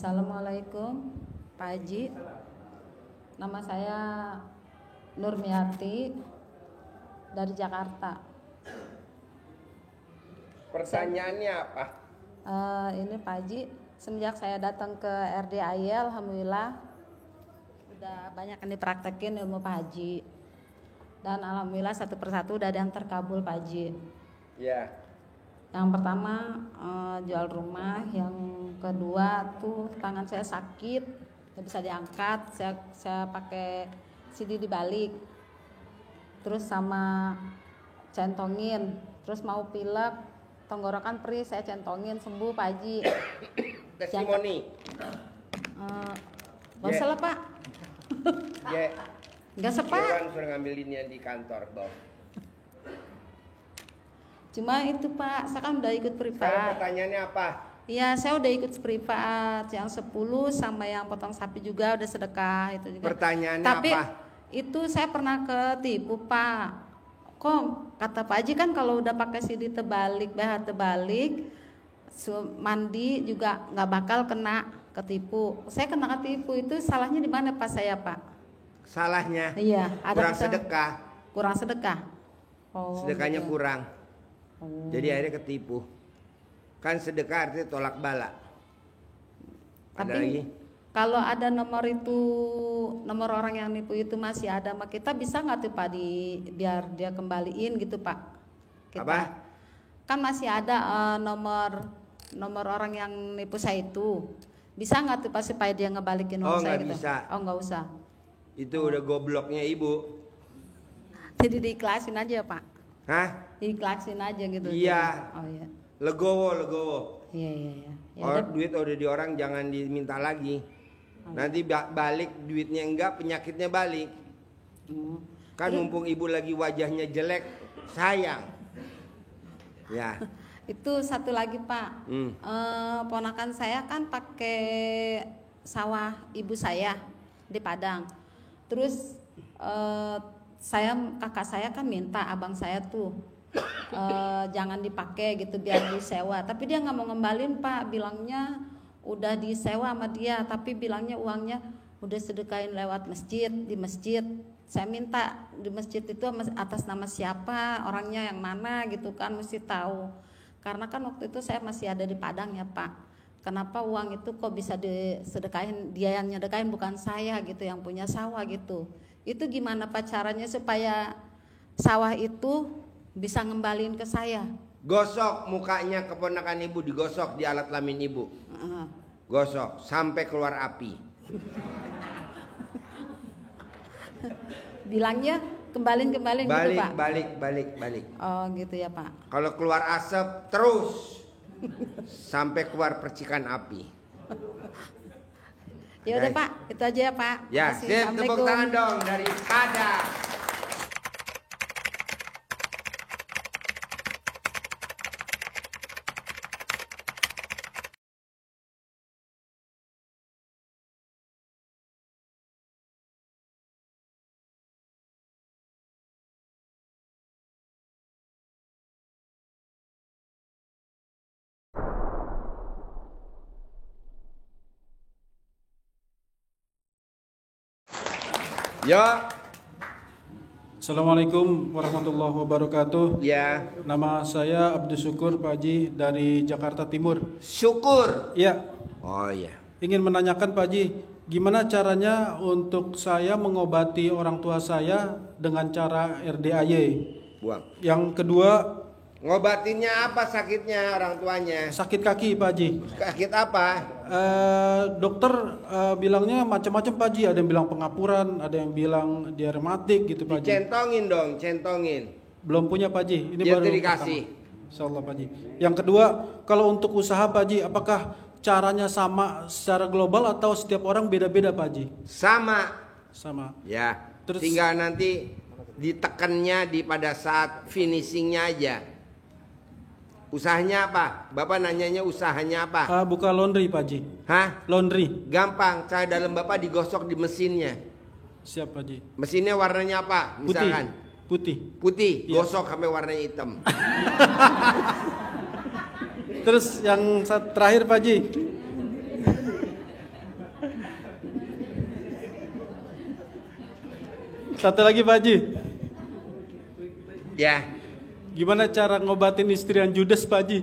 Assalamualaikum Pak Haji. Nama saya Nurmiati dari Jakarta. Pertanyaannya apa? Ini Pak Haji, semenjak saya datang ke RDAY, alhamdulillah udah banyak yang dipraktekin ilmu Pak Haji. Dan alhamdulillah satu persatu udah ada yang terkabul Pak Haji. Ya. Yang pertama jual rumah, yang kedua tuh tangan saya sakit, nggak bisa diangkat, saya pakai CD dibalik, terus sama centongin, terus mau pilek, tenggorokan perih, saya centongin sembuh Pak Haji. Testimoni. Gak usah lah Pak. Gak sepak. Orang suruh ngambilin yang di kantor, Bob. Cuma itu Pak, saya kan udah ikut privat. Sekarang pertanyaannya apa? Iya, saya udah ikut privat, yang 10 sama yang potong sapi juga udah sedekah itu juga. Pertanyaannya Tapi, apa? itu saya pernah ketipu Pak. Kok kata Pak Haji kan kalau udah pakai CD terbalik, BH terbalik, mandi juga nggak bakal kena ketipu. Saya kena ketipu, itu salahnya di mana Pak saya Pak? Salahnya? Iya, ada kurang sedekah. Kurang sedekah. Oh, sedekahnya gitu. Kurang. Jadi akhirnya ketipu. Kan sedekah artinya tolak bala. Ada Tapi lagi? kalau ada nomor orang yang nipu itu masih ada sama kita, bisa nggak tuh Pak biar dia kembaliin gitu Pak? Apa? Kan masih ada nomor orang yang nipu saya itu. Bisa nggak tuh Pak supaya dia ngebalikin uang saya gitu? Bisa. Oh nggak usah. Itu udah gobloknya ibu. Jadi diikhlasin aja Pak. Hah? Diikhlasin aja gitu. Iya. Oh iya. Legowo. Iya. Duit udah di orang jangan diminta lagi. Nanti balik duitnya enggak, penyakitnya balik. Kan mumpung ibu lagi wajahnya jelek, sayang. Ya. Itu satu lagi Pak. Ponakan saya kan pakai sawah ibu saya di Padang. Terus kakak saya kan minta abang saya tuh jangan dipakai gitu biar disewa, tapi dia nggak mau ngembalin Pak, bilangnya udah disewa sama dia, tapi bilangnya uangnya udah sedekahin lewat masjid, di masjid. Saya minta di masjid itu atas nama siapa, orangnya yang mana gitu kan, mesti tahu, karena kan waktu itu saya masih ada di Padang ya Pak. Kenapa uang itu kok bisa disedekahin, dia yang nyedekahin bukan saya gitu yang punya sawah gitu. Itu gimana Pak caranya supaya sawah itu bisa ngembalin ke saya? Gosok mukanya keponakan ibu, digosok di alat kelamin ibu. Gosok sampai keluar api. Bilangnya kembalin gitu Pak. Balik. Oh gitu ya Pak. Kalau keluar asap terus sampai keluar percikan api. Ya udah Pak, itu aja ya Pak. Ya, tepuk tangan dong daripada. Ya. Assalamualaikum warahmatullahi wabarakatuh. Ya. Nama saya Abdul Syukur Pak Haji dari Jakarta Timur. Syukur. Ya. Oh iya. Ingin menanyakan Pak Haji, gimana caranya untuk saya mengobati orang tua saya dengan cara RDAY? Buang. Yang kedua, ngobatinnya apa sakitnya orang tuanya? sakit kaki Pak Haji. Sakit apa? Dokter bilangnya macam-macam Pak Haji. Ada yang bilang pengapuran, ada yang bilang dia rematik gitu Pak Haji. Centongin dong, centongin. Belum punya Pak Haji. Ini Biar baru dikasih. Insyaallah Pak Haji. Yang kedua, kalau untuk usaha Pak Haji, apakah caranya sama secara global atau setiap orang beda-beda Pak Haji? Sama. Ya. Terus, tinggal nanti ditekannya pada saat finishingnya aja. Usahanya apa? Bapak nanyanya usahanya apa? buka laundry Pak Haji. Hah? Laundry. Gampang, cara dalam Bapak digosok di mesinnya. Siap Pak Haji. Mesinnya warnanya apa? Misalkan Putih. Iya. Gosok sampai warnanya hitam. Terus yang terakhir Pak Haji. Satu lagi Pak Haji. Ya. Gimana cara ngobatin istri yang judes Pak Haji?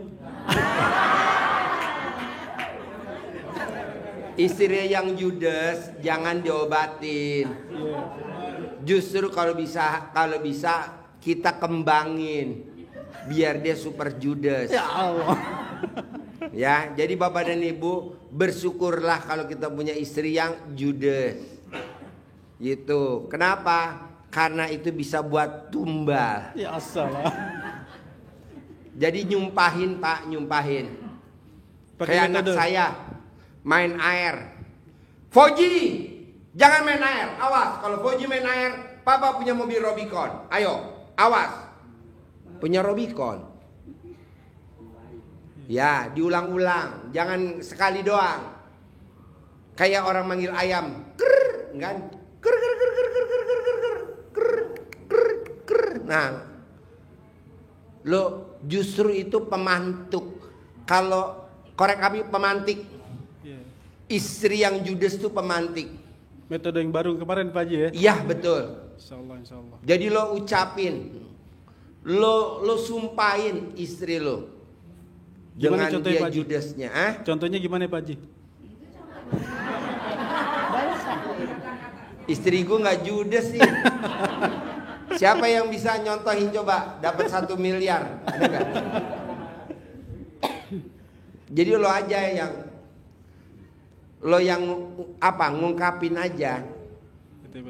Istri yang judes jangan diobatin. Justru kalau bisa kita kembangin biar dia super judes. Ya Allah. Ya, jadi Bapak dan Ibu bersyukurlah kalau kita punya istri yang judes. Gitu. Kenapa? Karena itu bisa buat tumbal. Ya salah. Jadi nyumpahin Pak, nyumpahin. Pakai Kayak anak metode. saya main air. Foji, jangan main air. Awas, kalau Foji main air, Papa punya mobil Rubicon. Ayo, awas. Punya Rubicon. Ya, diulang-ulang. Jangan sekali doang. Kayak orang manggil ayam. Krr, kan? Krr, krr, krr, krr, krr, krr, krr, krr, krr, krr, krr. Nah, lo justru itu pemantuk. Kalau korek kami pemantik. Istri yang judes itu pemantik. Metode yang baru kemarin Pak Haji ya? Iya betul. Insya Allah. Jadi lo ucapin, lo sumpahin istri lo Gimana dengan contohnya, dia Pak Haji? judesnya. Contohnya gimana Pak Haji? Istri gue nggak judes sih. Siapa yang bisa nyontohin coba dapat 1 miliar? Ada nggak? Jadi lo aja yang ngungkapin aja,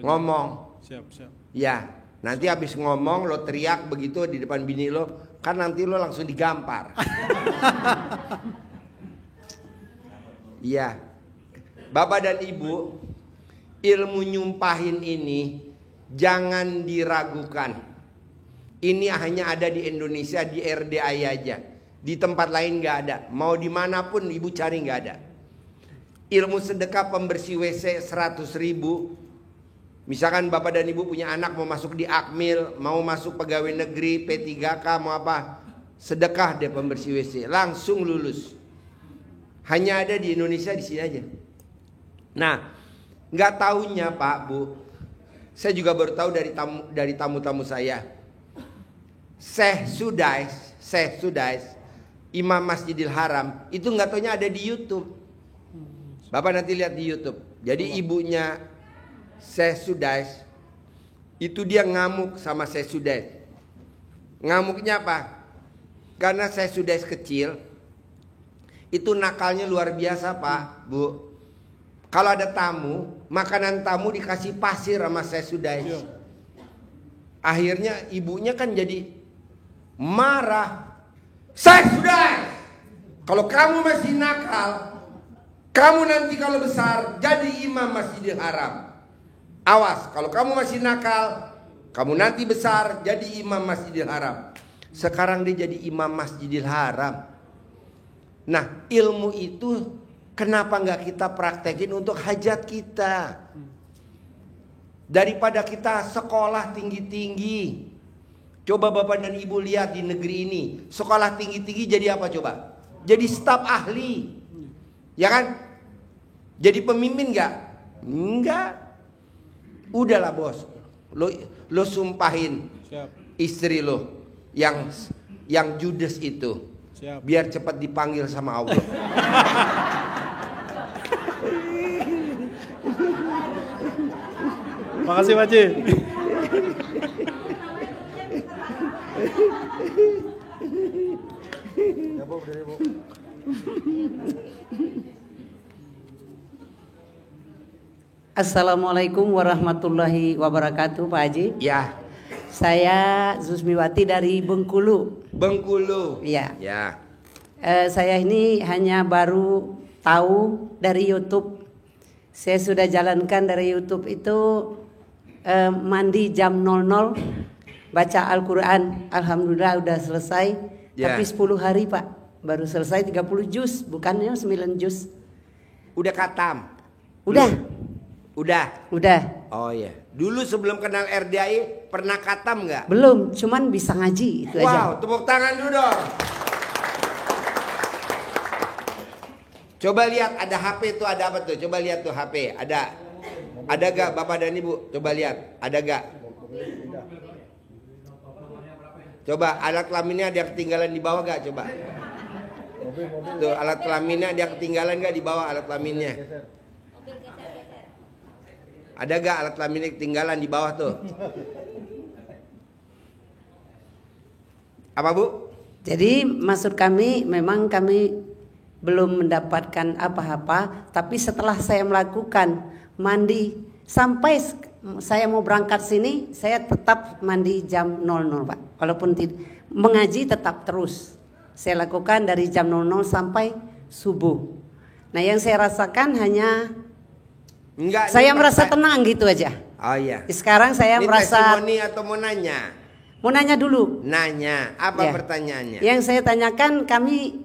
ngomong. Siap. Ya, nanti habis ngomong lo teriak begitu di depan bini lo, kan nanti lo langsung digampar. Iya, Bapak dan Ibu, ilmu nyumpahin ini jangan diragukan. Ini hanya ada di Indonesia, di RDI aja. Di tempat lain nggak ada. Mau dimanapun Ibu cari nggak ada. Ilmu sedekah pembersih WC 100.000. Misalkan Bapak dan Ibu punya anak mau masuk di Akmil, mau masuk pegawai negeri, P3K, mau apa, sedekah deh pembersih WC, langsung lulus. Hanya ada di Indonesia, di sini aja. Nah, nggak taunya Pak Bu, saya juga baru tahu dari tamu-tamu saya. Syekh Sudais, Imam Masjidil Haram, itu nggak taunya ada di YouTube. Bapak nanti lihat di YouTube. Jadi ibunya Syekh Sudais itu dia ngamuk sama Syekh Sudais. Ngamuknya apa? Karena Syekh Sudais kecil itu nakalnya luar biasa Pak, Bu. Kalau ada tamu, makanan tamu dikasih pasir sama Syekh Sudais. Akhirnya ibunya kan jadi marah. Syekh Sudais, kalau kamu masih nakal, kamu nanti kalau besar jadi imam Masjidil Haram. Awas, kalau kamu masih nakal, kamu nanti besar jadi imam Masjidil Haram. Sekarang dia jadi imam Masjidil Haram. Nah, ilmu itu kenapa nggak kita praktekin untuk hajat kita? Daripada kita sekolah tinggi-tinggi. Coba Bapak dan Ibu lihat di negeri ini, sekolah tinggi-tinggi jadi apa coba? Jadi staf ahli. Ya kan? Jadi pemimpin nggak? Enggak. Udahlah bos, lo sumpahin istri lo yang judes itu. Biar cepat dipanggil sama Allah. Makasih Pak Haji. Assalamualaikum warahmatullahi wabarakatuh Pak Haji. Ya. Saya Zusmiwati dari Bengkulu. Bengkulu. Ya. Ya. Saya ini hanya baru tahu dari YouTube. Saya sudah jalankan dari YouTube itu mandi jam 00, baca Al-Quran. Alhamdulillah udah selesai. Ya. Tapi 10 hari Pak, baru selesai 30 juz, bukannya 9 juz. Udah katam? Udah. Udah. Oh iya. Dulu sebelum kenal RDI pernah katam nggak? Belum, cuman bisa ngaji itu aja. Wow, tepuk tangan dulu dong. Coba lihat ada HP tuh, ada apa tuh? Coba lihat tuh HP. Ada gak Bapak dan Ibu? Coba lihat, ada gak? Coba alat kelaminnya ada yang ketinggalan di bawah gak? Coba. Tuh alat kelaminnya ada yang ketinggalan gak di bawah alat kelaminnya? Ada gak alat kelaminnya ketinggalan di bawah tuh? Apa Bu? Jadi maksud kami memang kami belum mendapatkan apa-apa, tapi setelah saya melakukan mandi sampai saya mau berangkat sini, saya tetap mandi jam 00 Pak. Walaupun mengaji tetap terus. Saya lakukan dari jam 00 sampai subuh. Nah yang saya rasakan hanya Enggak, saya merasa tenang gitu aja. Oh iya. Sekarang saya Ini merasa testimoni atau mau nanya? mau nanya dulu. Nanya, apa Ya. pertanyaannya? Yang saya tanyakan, kami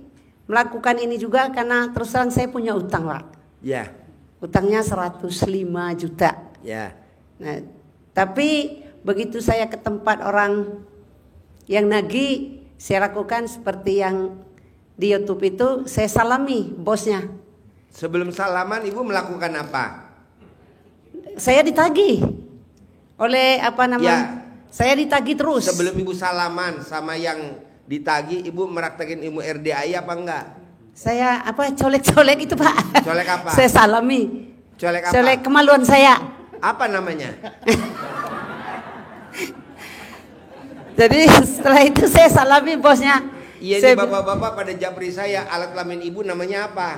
melakukan ini juga karena terus terang saya punya utang Pak. Ya, Utangnya 105 juta. ya. Nah, tapi begitu saya ke tempat orang yang nagih, saya lakukan seperti yang di YouTube itu, saya salami bosnya. Sebelum salaman Ibu melakukan apa? Saya ditagih oleh apa namanya? Ya. Saya ditagih terus. Sebelum Ibu salaman sama yang ditagih, Ibu meraktekin ilmu RDAI apa enggak? Saya apa colek-colek itu Pak? Colek apa? Saya salami. Colek apa? Colek kemaluan saya. Apa namanya? Jadi setelah itu saya salami bosnya. Iya, Saya ini bapak-bapak pada japri saya, alat kelamin Ibu namanya apa?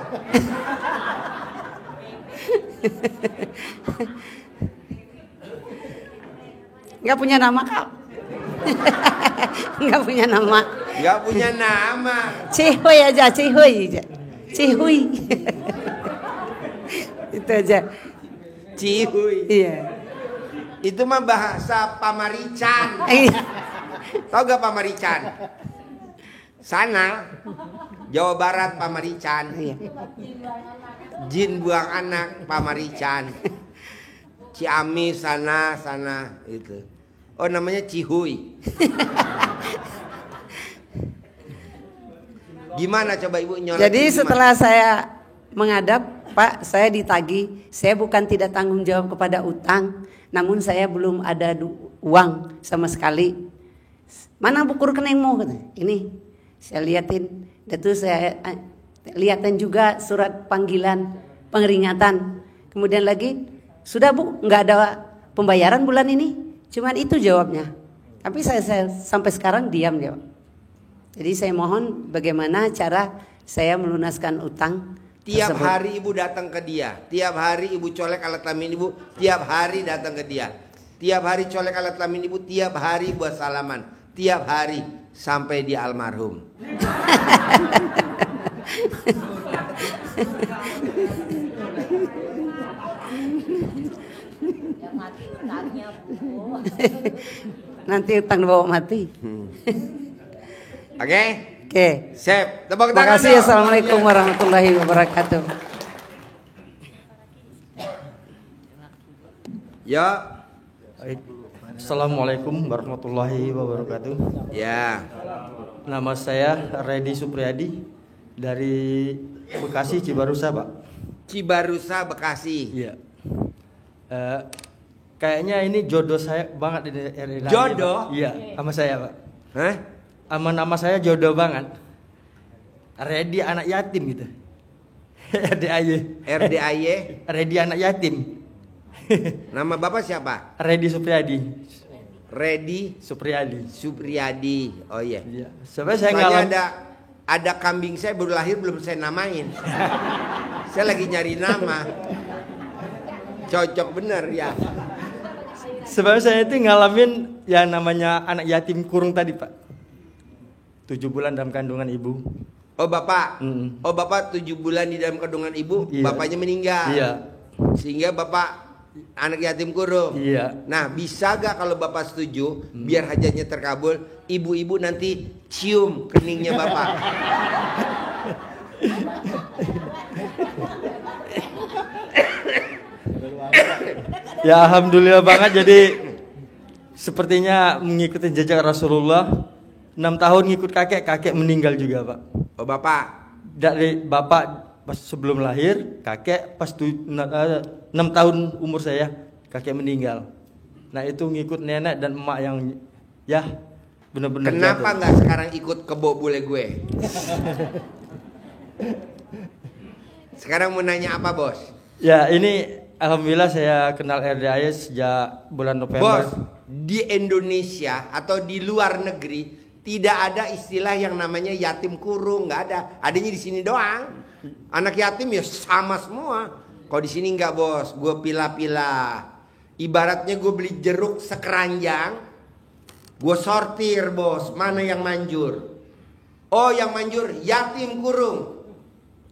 nggak punya nama Kak. Nggak punya nama. Enggak punya nama. Cihuy aja, cihuy aja. Cihuy. Itu aja. Cihuy. Iya. Itu mah bahasa Pamarican. Iya. Tahu gak Pamarican? Sana Jawa Barat Pamarican. Iya. Jin buang anak Pamarican. Ciamis sana itu. Oh namanya Cihuy. Gimana coba Ibu nyolek? Jadi setelah saya menghadap Pak, saya ditagih. Saya bukan tidak tanggung jawab kepada utang, namun saya belum ada uang sama sekali. Mana buku rekeningmu? Ini saya liatin. Itu saya liatin juga surat panggilan pengeringatan. Kemudian lagi, sudah Bu, nggak ada pembayaran bulan ini. Cuman itu jawabnya. Tapi saya sampai sekarang diam jawab. Jadi saya mohon bagaimana cara saya melunaskan utang. Tiap tersebut. hari Ibu datang ke dia. Tiap hari Ibu colek alat kelamin Ibu. Tiap hari datang ke dia. Tiap hari colek alat kelamin Ibu. Tiap hari buat salaman. Tiap hari sampai dia almarhum. Nanti utang bawa mati. Oke? Oke. Sip. Tepuk Terima tangan. kasih. dong. Assalamualaikum warahmatullahi wabarakatuh. Ya. Baik. Assalamualaikum warahmatullahi wabarakatuh. Ya. Nama saya Redi Supriyadi dari Bekasi Cibarusa, Pak. Cibarusa Bekasi. Iya. Kayaknya ini jodoh saya banget ini. Jodoh? Pak. Iya, sama saya, Pak. Hah? Sama nama saya jodoh banget. Redi anak yatim gitu. RDAY. RDAY. Redi anak yatim. Nama Bapak siapa? Redi Supriyadi. Redi Supriyadi. Supriyadi. Oh iya. Iya. Sampai saya Soalnya ngalamin. ada kambing saya baru lahir belum saya namain. Saya lagi nyari nama. Cocok bener ya. Sebab saya itu ngalamin yang namanya anak yatim kurung tadi, Pak. 7 bulan dalam kandungan ibu. Oh Bapak. Mm. Oh Bapak 7 bulan di dalam kandungan ibu, Iya. bapaknya meninggal. Iya. Sehingga Bapak anak yatim kurung. Iya. Nah, bisa gak kalau Bapak setuju biar hajatnya terkabul, ibu-ibu nanti cium keningnya Bapak. Ya alhamdulillah banget, jadi sepertinya mengikuti jejak Rasulullah. 6 tahun ngikut kakek meninggal juga, Pak. Oh Bapak. Dari bapak pas sebelum lahir kakek, pas 6 tahun umur saya kakek meninggal. Nah itu ngikut nenek dan emak yang ya benar-benar. Kenapa nggak sekarang ikut kebo bule gue? Sekarang mau nanya apa bos? Ya ini alhamdulillah saya kenal RDAY sejak bulan November. Bos, di Indonesia atau di luar negeri tidak ada istilah yang namanya yatim kurung, nggak ada. Adanya di sini doang. Anak yatim ya sama semua. Kalau di sini nggak bos, gue pilah-pilah. Ibaratnya gue beli jeruk sekeranjang, gue sortir bos, mana yang manjur. Oh yang manjur yatim kurung.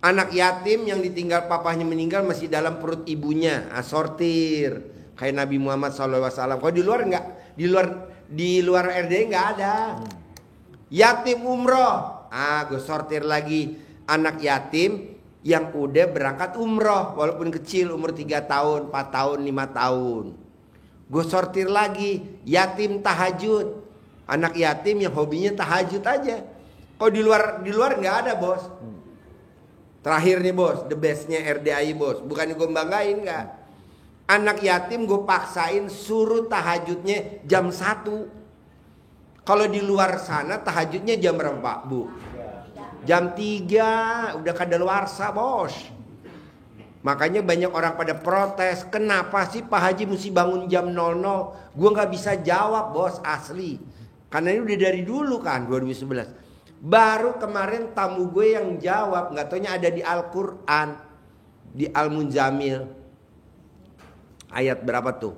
Anak yatim yang ditinggal papahnya meninggal masih dalam perut ibunya, sortir kayak Nabi Muhammad SAW. Kalau di luar enggak, di luar RD enggak ada. Yatim umroh, gue sortir lagi anak yatim yang udah berangkat umroh walaupun kecil umur 3 tahun, 4 tahun, 5 tahun. Gue sortir lagi yatim tahajud, anak yatim yang hobinya tahajud aja. Kalau di luar enggak ada bos. Terakhir nih bos, the bestnya RDAY bos. Bukannya gue banggain enggak. Anak yatim gue paksain suruh tahajudnya jam 1. Kalau di luar sana tahajudnya jam berapa bu? Jam 3 udah kadaluarsa bos. Makanya banyak orang pada protes. Kenapa sih Pak Haji mesti bangun jam 00? Gue gak bisa jawab bos asli. Karena ini udah dari dulu kan 2011. Baru kemarin tamu gue yang jawab, nggak taunya ada di Al-Quran, di Al-Munzamil, ayat berapa tuh?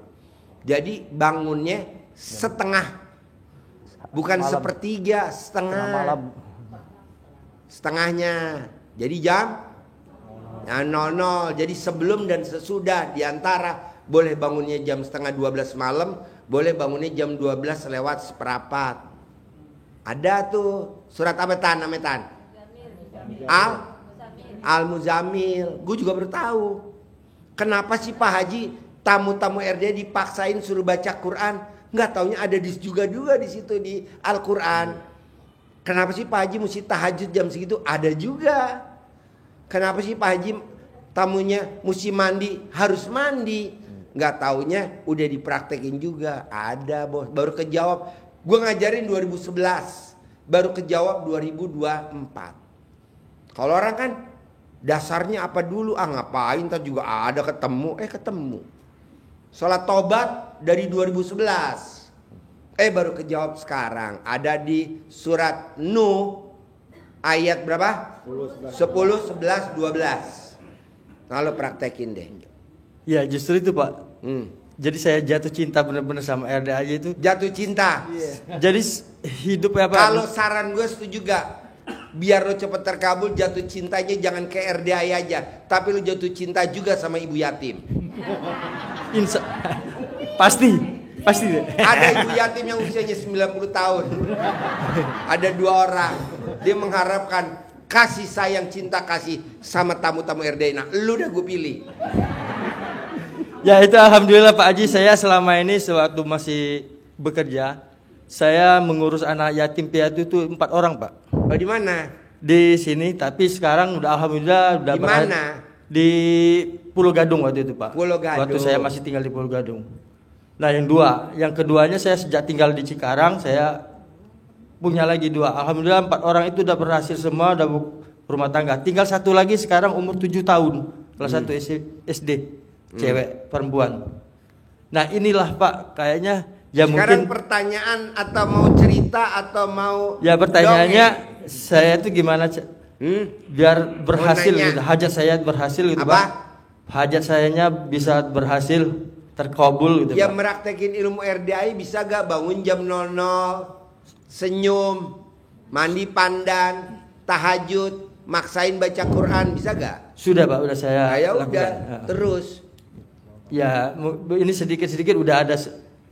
Jadi bangunnya setengah, bukan malam. Sepertiga, setengah, setengahnya. Jadi jam 00. Jadi sebelum dan sesudah diantara boleh bangunnya jam setengah 12 malam, boleh bangunnya jam 12 lewat seperempat. Ada tuh surat apa tan? Al-Muzamil. Gue juga baru tahu. Kenapa sih Pak Haji tamu-tamu RD dipaksain suruh baca Quran? Nggak taunya ada juga di situ di Al-Quran. Kenapa sih Pak Haji mesti tahajud jam segitu? Ada juga. Kenapa sih Pak Haji tamunya mesti mandi? Harus mandi. Nggak taunya udah dipraktekin juga. Ada bos. Baru kejawab. Gue ngajarin 2011, baru kejawab 2024. Kalau orang kan dasarnya apa dulu? Ngapain? Ntar juga ada ketemu. Ketemu. Sholat tobat dari 2011. Baru kejawab sekarang. Ada di surat Nuh ayat berapa? 10, 11, 12. Lalu praktekin deh. Ya justru itu Pak. Jadi saya jatuh cinta benar-benar sama RDAY itu. Jatuh cinta. Yeah. Jadi hidup apa? Kalau saran gue setuju gak? Biar lo cepet terkabul, jatuh cintanya jangan ke RDAY aja, tapi lo jatuh cinta juga sama ibu yatim. Pasti. Ada ibu yatim yang usianya 90 tahun. Ada 2 orang. Dia mengharapkan kasih sayang, cinta kasih sama tamu-tamu RDAY. Nah, lu udah gue pilih. Ya itu alhamdulillah Pak Haji, saya selama ini sewaktu masih bekerja, saya mengurus anak yatim piatu itu 4 orang Pak. Oh di mana? Di sini, tapi sekarang udah alhamdulillah udah di mana? Di Pulau Gadung waktu itu Pak. Pulau Gadung. Waktu saya masih tinggal di Pulau Gadung. Nah yang keduanya saya sejak tinggal di Cikarang, saya punya lagi 2. Alhamdulillah 4 orang itu udah berhasil semua, udah berumah tangga. Tinggal 1 lagi sekarang umur 7 tahun, kelas 1 SD. Cewek perempuan. Nah inilah Pak kayaknya ya sekarang mungkin pertanyaan atau mau cerita atau mau ya pertanyaannya dongeng. Saya itu gimana biar berhasil gitu, hajat saya berhasil gitu apa? Pak. Hajat sayanya bisa berhasil terkabul gitu ya Pak. Meraktekin ilmu RDAY bisa gak bangun jam 00, senyum, mandi pandan, tahajud, maksain baca Quran, bisa gak? Sudah Pak, udah saya ya lakukan. Udah terus. Ya ini sedikit-sedikit udah ada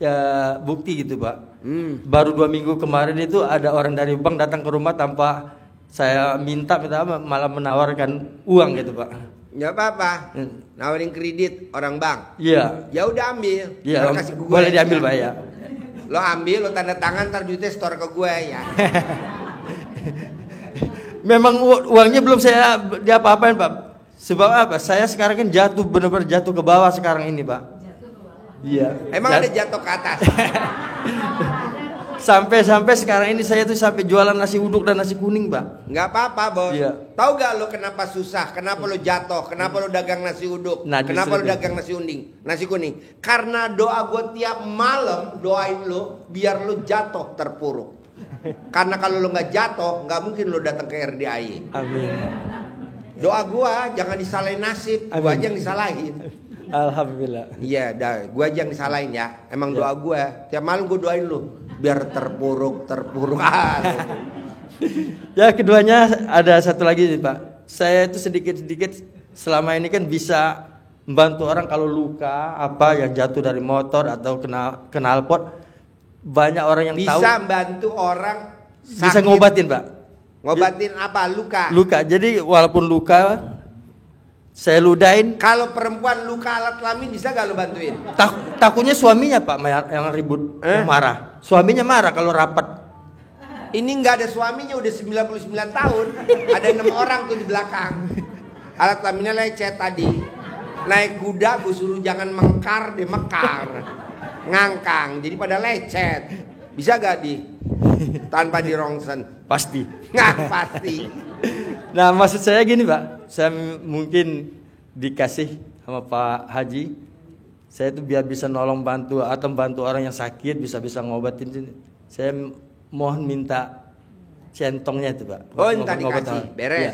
ya bukti gitu Pak. Baru 2 minggu kemarin itu ada orang dari bank datang ke rumah tanpa saya minta malah menawarkan uang gitu Pak. Nggak apa-apa, nawarin kredit orang bank. Iya. Ya udah ambil. Iya. Kasih ke gue. Boleh diambil Pak ya. Lo ambil, lo tanda tangan, ntar duitnya store ke gue ya. Memang uangnya belum saya diapa-apain Pak. Sebab apa? Saya sekarang kan jatuh, benar-benar jatuh ke bawah sekarang ini, Pak. Iya. Emang ada jatuh ke atas? Sampai sekarang ini saya tuh sampai jualan nasi uduk dan nasi kuning, Pak. Nggak apa-apa, Bos. Iya. Tahu gak lo kenapa susah? Kenapa lo jatuh? Kenapa lo dagang nasi uduk? Nah, kenapa lo justru dagang nasi kuning? Karena doa gue tiap malam doain lo biar lo jatuh terpuruk. Karena kalau lo nggak jatuh, nggak mungkin lo datang ke RDAI. Amin. Doa gua jangan disalahin nasib, gua aja yang disalahin. Alhamdulillah. Iya, gua aja yang disalahin ya. Emang doa gua tiap malam gua doain lu biar terpuruk. Ya, keduanya ada satu lagi nih, Pak. Saya itu sedikit-sedikit selama ini kan bisa membantu orang kalau luka apa yang jatuh dari motor atau kena knalpot. Banyak orang yang tahu. Bisa bantu orang sakit. Bisa ngobatin, Pak. Ngobatin apa? Luka. Luka. Jadi walaupun luka saya ludahin. Kalau perempuan luka alat kelamin bisa gak lu bantuin? Takutnya suaminya, Pak, yang ribut, yang marah. Suaminya marah kalau rapat. Ini nggak ada suaminya udah 99 tahun. Ada 6 orang tuh di belakang. Alat kelaminnya lecet tadi. Naik kuda gue suruh jangan mengkar, dia mekar. Ngangkang, jadi pada lecet. Bisa gak tanpa di rongsen? Pasti. Nggak pasti. Nah, maksud saya gini, Pak. Saya mungkin dikasih sama Pak Haji. Saya itu biar bisa nolong bantu atau bantu orang yang sakit, bisa ngobatin. Saya mohon minta centongnya itu, Pak. Oh, minta dikasih. Beres. Ya.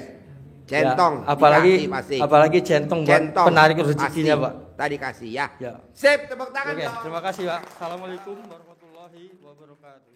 Centong. Ya, dikasih. apalagi centong buat penarik rezekinya, Pak. Tadi kasih ya. Ya. Sip, tepuk tangan. Oke, dong. terima kasih, Pak. Assalamualaikum warahmatullahi wabarakatuh.